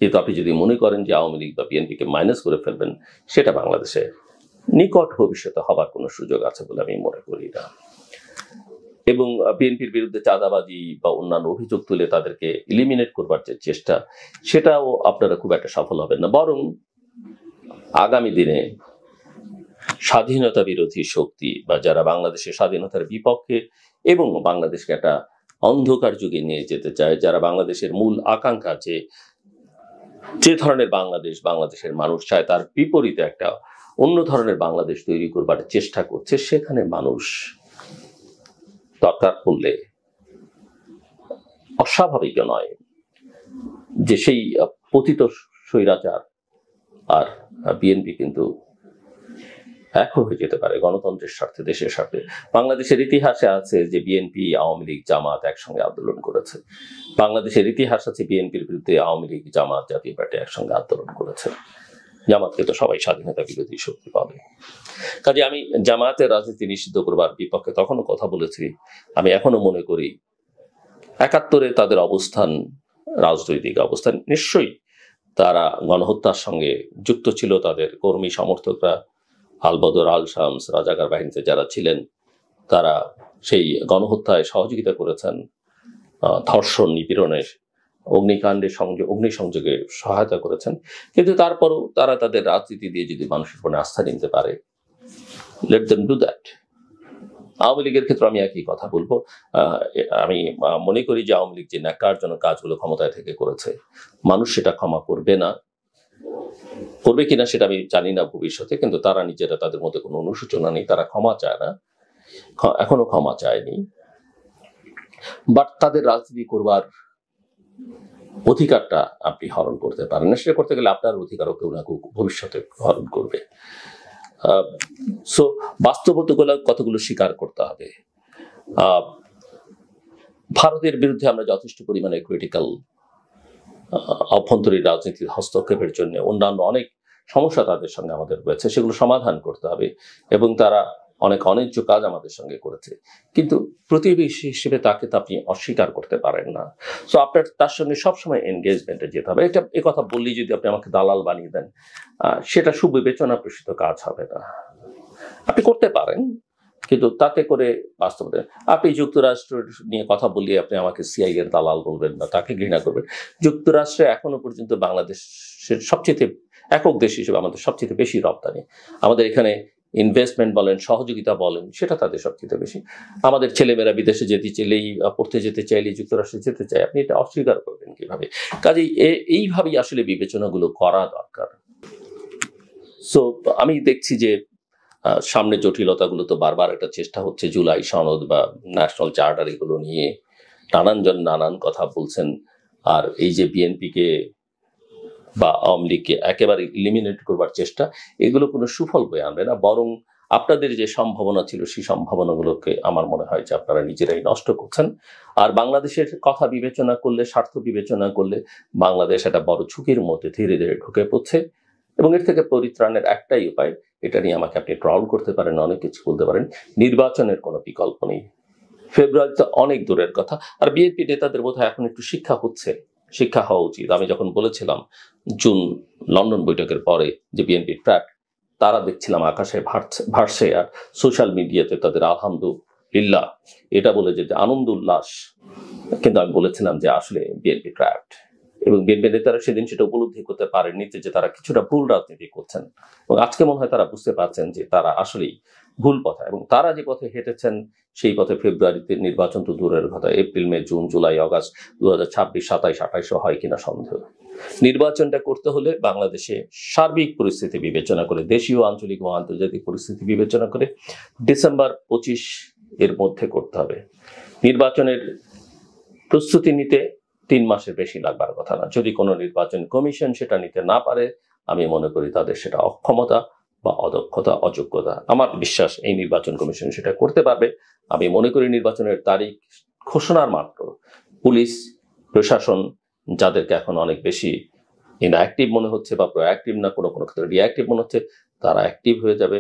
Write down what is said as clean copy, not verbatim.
কিন্তু আপনি যদি মনে করেন যে আওয়ামী লীগ বা বিএনপিকে মাইনাস করে ফেলবেন, সেটা বাংলাদেশে নিকট ভবিষ্যতে হবার কোনো সুযোগ আছে বলে আমি মনে করি না। এবং বিএনপির বিরুদ্ধে চাঁদাবাজি বা অন্যান্য অভিযোগ তুলে তাদেরকে ইলিমিনেট করবার যে চেষ্টা, সেটাও আপনারা খুব একটা সফল হবেন না। বরং আগামী দিনে স্বাধীনতা বিরোধী শক্তি বা যারা বাংলাদেশের স্বাধীনতার বিপক্ষে এবং বাংলাদেশকে একটা অন্ধকার যুগে নিয়ে যেতে চায়, যারা বাংলাদেশের মূল আকাঙ্ক্ষা যে ধরনের বাংলাদেশের মানুষ চায় তার বিপরীতে একটা অন্য ধরনের বাংলাদেশ তৈরি করবার চেষ্টা করছে, সেখানে মানুষ দরকার পড়লে অস্বাভাবিক নয় যে সেই পতিত স্বৈরাচার আর বিএনপি কিন্তু এক হয়ে যেতে পারে গণতন্ত্রের স্বার্থে, দেশের স্বার্থে। বাংলাদেশের ইতিহাসে আছে যে বিএনপি, আওয়ামী লীগ, জামাত একসঙ্গে আন্দোলন করেছে। বাংলাদেশের ইতিহাস আছে বিএনপির বিরুদ্ধে আওয়ামী লীগ, জামাত, জাতীয় পার্টি একসঙ্গে আন্দোলন করেছে। জামাতকে তো সবাই স্বাধীনতা বিরোধী শক্তি পাবে। কাজে আমি জামাতের রাজনীতি নিষিদ্ধ করবার বিপক্ষে তখনও কথা বলেছি। আমি এখনো মনে করি ৭১ তাদের অবস্থান, রাজনৈতিক অবস্থান, নিশ্চয়ই তারা গণহত্যার সঙ্গে যুক্ত ছিল। তাদের কর্মী সমর্থকরা, আলবদর, আল শামস, রাজাকার বাহিনীতে যারা ছিলেন, তারা সেই গণহত্যায় সহযোগিতা করেছেন, ধর্ষণ, নিপীড়নের, অগ্নিসংযোগে সহায়তা করেছেন। কিন্তু তারপরও তারা তাদের রাজনীতি দিয়ে যদি মানুষের উপর আস্থা নিতে পারে, let them do that. Awami লীগের ক্ষেত্রে আমি একই কথা বলবো। আমি মনে করি যে আওয়ামী লীগ যে ন্যাক্কারজনক কাজগুলো ক্ষমতায় থেকে করেছে, মানুষ সেটা ক্ষমা করবে না। করবে কিনা সেটা আমি জানি না ভবিষ্যতে, কিন্তু তারা নিজেরা, তাদের মধ্যে কোনো অনুশোচনা নেই, তারা ক্ষমা চায় না, এখনো ক্ষমা চায়নি। বাট তাদের রাজনীতি করবার অধিকারটা আপনি হরণ করতে পারেন না। সেটা করতে গেলে আপনার অধিকারও কেউ না কেউ ভবিষ্যতে হরণ করবে। সো বাস্তবতাগুলো কতগুলো স্বীকার করতে হবে। ভারতের বিরুদ্ধে আমরা যথেষ্ট পরিমাণে ক্রিটিক্যাল, অভ্যন্তরীণ রাজনীতির হস্তক্ষেপের জন্য অন্যান্য অনেক সমস্যা তাদের সঙ্গে আমাদের রয়েছে, সেগুলো সমাধান করতে হবে। এবং তারা অনেক অন্যায্য কাজ আমাদের সঙ্গে করেছে, কিন্তু প্রতিবেশী হিসেবে তাকে তো আপনি অস্বীকার করতে পারেন না। সো আপনার তার সঙ্গে সবসময় এনগেজমেন্টে যেতে হবে। এ কথা বললেই যদি আপনি আমাকে দালাল বানিয়ে দেন, সেটা সুবিবেচনা প্রসূত কাজ হবে না। আপনি করতে পারেন, কিন্তু তাতে করে বাস্তবতা, আপনি যুক্তরাষ্ট্র নিয়ে কথা বলিয়ে আপনি আমাকে সিআই এর দালাল বলবেন না, তাকে ঘৃণা করবেন। যুক্তরাষ্ট্রে এখনো পর্যন্ত বাংলাদেশের সবচেয়ে, একক দেশ হিসেবে আমাদের সবচেয়ে বেশি রপ্তানি। আমাদের এখানে ইনভেস্টমেন্ট বলেন, সহযোগিতা বলেন, সেটা তাদের সবচেয়ে বেশি। আমাদের ছেলেমেয়েরা বিদেশে যেতে চাইলেই, পড়তে যেতে চাইলেই যুক্তরাষ্ট্রে যেতে চায়। আপনি এটা অস্বীকার করবেন কিভাবে? কাজেই এইভাবেই আসলে বিবেচনাগুলো করা দরকার। সো আমি দেখছি যে সামনে জটিলতাগুলো তো বারবার একটা চেষ্টা হচ্ছে, জুলাই সনদ বা ন্যাশনাল চার্টার, এগুলো নিয়ে নানান জন নানান কথা বলছেন। আর এই যে বিএনপিকে বা আওয়ামী লীগকে একেবারে ইলিমিনেট করবার চেষ্টা, এগুলো কোনো সুফল বয়ে আনবে না। বরং আপনাদের যে সম্ভাবনা ছিল, সেই সম্ভাবনাগুলোকে আমার মনে হয় যে আপনারা নিজেরাই নষ্ট করছেন। আর বাংলাদেশের কথা বিবেচনা করলে, স্বার্থ বিবেচনা করলে বাংলাদেশ একটা বড় ঝুঁকির মধ্যে ধীরে ধীরে ঢুকে পড়ছে। এবং এর থেকে পরিত্রাণের একটাই উপায়, এটা নিয়ে আমাকে আপনি ট্রল করতে পারেন, অনেক কিছু বলতে পারেন, নির্বাচনের কোনো বিকল্প নেই। ফেব্রুয়ারিতে অনেক দূরের কথা। আর বিএনপি নেতাদের বোধহয় এখন একটু শিক্ষা হওয়া উচিত। আমি যখন বলেছিলাম জুন লন্ডন বৈঠকের পরে যে বিএনপি ট্র্যাক, তারা দেখছিলাম আকাশে ভাসছে, আর সোশ্যাল মিডিয়াতে তাদের আলহামদুলিল্লাহ এটা বলে যে আনন্দ উল্লাস। কিন্তু আমি বলেছিলাম যে আসলে বিএনপি ট্র্যাপড, এবং বিএনপি নেতারা সেদিন সেটা উপলব্ধি করতে পারেননি যে তারা কিছুটা ভুল রাজনীতি করছেন। এবং আজকে মনে হয় তারা বুঝতে পারছেন যে তারা আসলেই ভুল পথে, এবং তারা যে পথে হেঁটেছেন সেই পথে ফেব্রুয়ারিতে নির্বাচন তো দূরের কথা, এপ্রিল, মে, জুন, জুলাই, আগস্ট 2026, 27, 28 হয় কিনা সন্দেহ। নির্বাচনটা করতে হলে বাংলাদেশে সার্বিক পরিস্থিতি বিবেচনা করে, দেশীয়, আঞ্চলিক ও আন্তর্জাতিক পরিস্থিতি বিবেচনা করে ডিসেম্বর 25 এর মধ্যে করতে হবে। নির্বাচনের প্রস্তুতি নিতে 3 মাসের বেশি লাগবার কথা না। যদি কোনো নির্বাচন কমিশন সেটা নিতে না পারে, আমি মনে করি তাদের সেটা অক্ষমতা বা অদক্ষতা, অযোগ্যতা। আমার বিশ্বাস এই নির্বাচন কমিশন সেটা করতে পারবে। আমি মনে করি নির্বাচনের তারিখ ঘোষণার মাত্র পুলিশ প্রশাসন, যাদেরকে এখন অনেক বেশি ইনঅ্যাক্টিভ মনে হচ্ছে বা প্রোঅ্যাক্টিভ না, কোনো ক্ষেত্রে রিঅ্যাক্টিভ মনে হচ্ছে, তারা অ্যাক্টিভ হয়ে যাবে।